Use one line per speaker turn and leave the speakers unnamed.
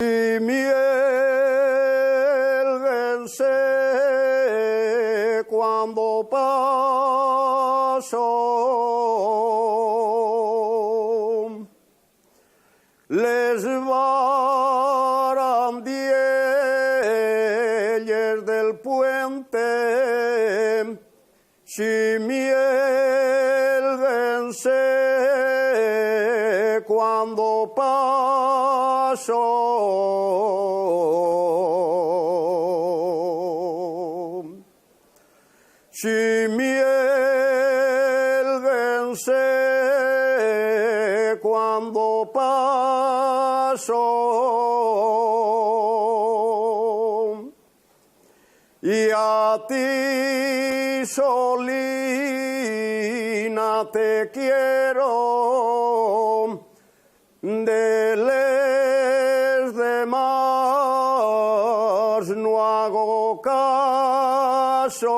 Y miel vence cuando paso, les barandilles del puente, si miel vence cuando paso. Si miel vence cuando paso, y a ti solina te quiero, de les demás no hago caso.